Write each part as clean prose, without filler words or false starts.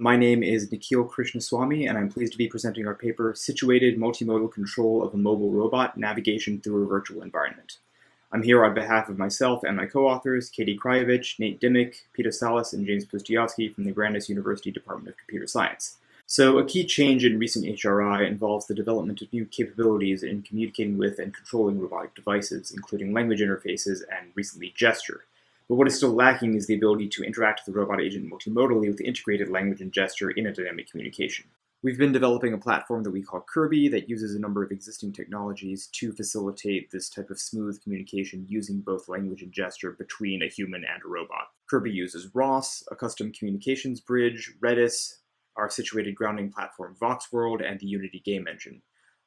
My name is Nikhil Krishnaswamy, and I'm pleased to be presenting our paper, Situated Multimodal Control of a Mobile Robot, Navigation Through a Virtual Environment. I'm here on behalf of myself and my co-authors, Krajovic, Nate Dimick, Pito, Salas, and James Pustejovsky from the Brandeis University Department of Computer Science. So a key change in recent HRI involves the development of new capabilities in communicating with and controlling robotic devices, including language interfaces and recently gesture. But what is still lacking is the ability to interact with the robot agent multimodally with integrated language and gesture in a dynamic communication. We've been developing a platform that we call KIRBY that uses a number of existing technologies to facilitate this type of smooth communication using both language and gesture between a human and a robot. KIRBY uses ROS, a custom communications bridge, Redis, our situated grounding platform VoxWorld, and the Unity game engine.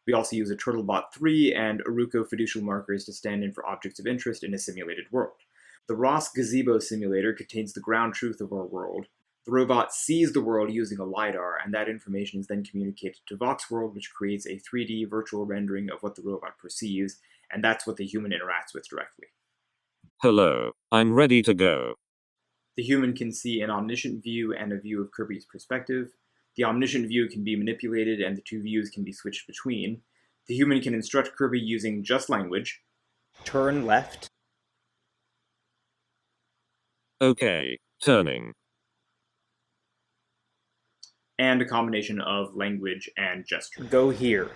We also use a Turtlebot 3 and Aruko fiducial markers to stand in for objects of interest in a simulated world. The ROS gazebo simulator contains the ground truth of our world. The robot sees the world using a LiDAR, and that information is then communicated to VoxWorld, which creates a 3D virtual rendering of what the robot perceives, and that's what the human interacts with directly. Hello, I'm ready to go. The human can see an omniscient view and a view of KIRBY's perspective. The omniscient view can be manipulated, and the two views can be switched between. The human can instruct KIRBY using just language. Turn left. Okay, turning. And a combination of language and gesture. Go here.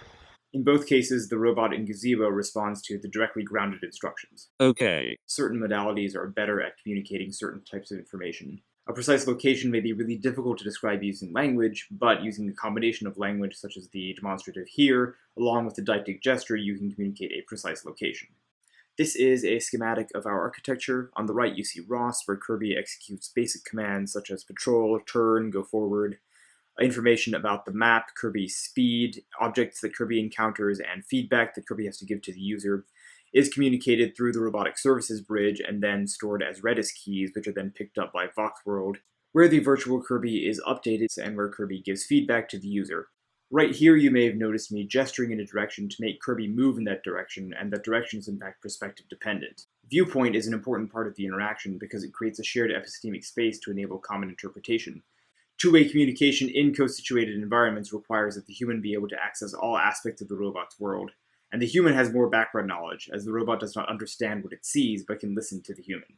In both cases, the robot in Gazebo responds to the directly grounded instructions. Okay. Certain modalities are better at communicating certain types of information. A precise location may be really difficult to describe using language, but using a combination of language such as the demonstrative here, along with the deictic gesture, you can communicate a precise location. This is a schematic of our architecture. On the right, you see ROS, where KIRBY executes basic commands such as patrol, turn, go forward, information about the map, KIRBY's speed, objects that KIRBY encounters, and feedback that KIRBY has to give to the user is communicated through the robotic services bridge and then stored as Redis keys, which are then picked up by VoxWorld, where the virtual KIRBY is updated and where KIRBY gives feedback to the user. Right here, you may have noticed me gesturing in a direction to make KIRBY move in that direction, and that direction is in fact perspective dependent. Viewpoint is an important part of the interaction because it creates a shared epistemic space to enable common interpretation. Two-way communication in co-situated environments requires that the human be able to access all aspects of the robot's world, and the human has more background knowledge, as the robot does not understand what it sees but can listen to the human.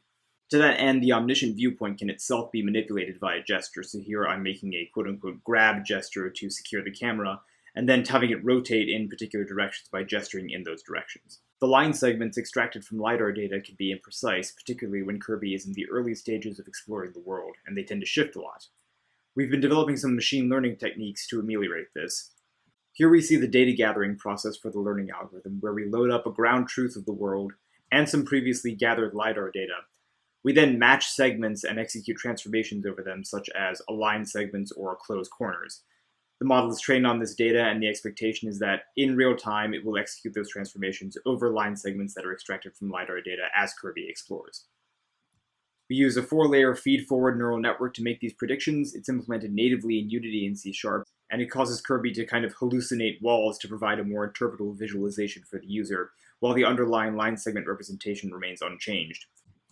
To that end, the omniscient viewpoint can itself be manipulated via gesture, so here I'm making a quote-unquote grab gesture to secure the camera, and then having it rotate in particular directions by gesturing in those directions. The line segments extracted from LiDAR data can be imprecise, particularly when KIRBY is in the early stages of exploring the world, and they tend to shift a lot. We've been developing some machine learning techniques to ameliorate this. Here we see the data gathering process for the learning algorithm, where we load up a ground truth of the world and some previously gathered LiDAR data. We then match segments and execute transformations over them, such as align segments or close corners. The model is trained on this data, and the expectation is that in real time it will execute those transformations over line segments that are extracted from LiDAR data as KIRBY explores. We use a 4-layer feed-forward neural network to make these predictions. It's implemented natively in Unity and C#, and it causes KIRBY to kind of hallucinate walls to provide a more interpretable visualization for the user, while the underlying line segment representation remains unchanged,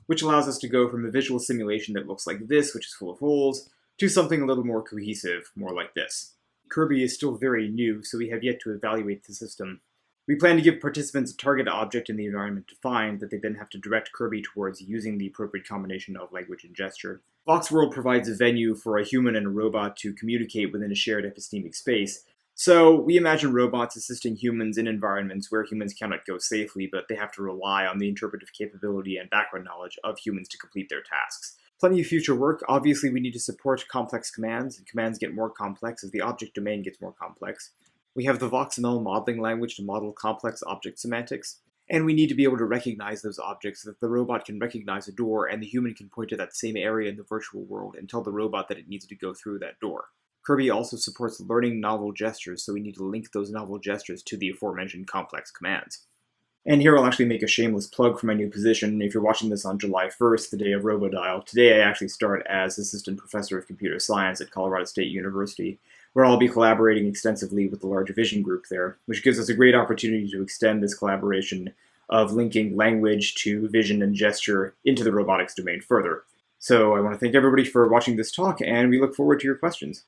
which allows us to go from a visual simulation that looks like this, which is full of holes, to something a little more cohesive, more like this. KIRBY is still very new, so we have yet to evaluate the system. We plan to give participants a target object in the environment defined that they then have to direct KIRBY towards using the appropriate combination of language and gesture. VoxWorld provides a venue for a human and a robot to communicate within a shared epistemic space. So we imagine robots assisting humans in environments where humans cannot go safely, but they have to rely on the interpretive capability and background knowledge of humans to complete their tasks. Plenty of future work. Obviously, we need to support complex commands, and commands get more complex as the object domain gets more complex. We have the VoxML modeling language to model complex object semantics, and we need to be able to recognize those objects so that the robot can recognize a door and the human can point to that same area in the virtual world and tell the robot that it needs to go through that door. KIRBY also supports learning novel gestures, so we need to link those novel gestures to the aforementioned complex commands. And here I'll actually make a shameless plug for my new position. If you're watching this on July 1st, the day of RoboDial, today I actually start as Assistant Professor of Computer Science at Colorado State University, where I'll be collaborating extensively with the large vision group there, which gives us a great opportunity to extend this collaboration of linking language to vision and gesture into the robotics domain further. So I want to thank everybody for watching this talk, and we look forward to your questions.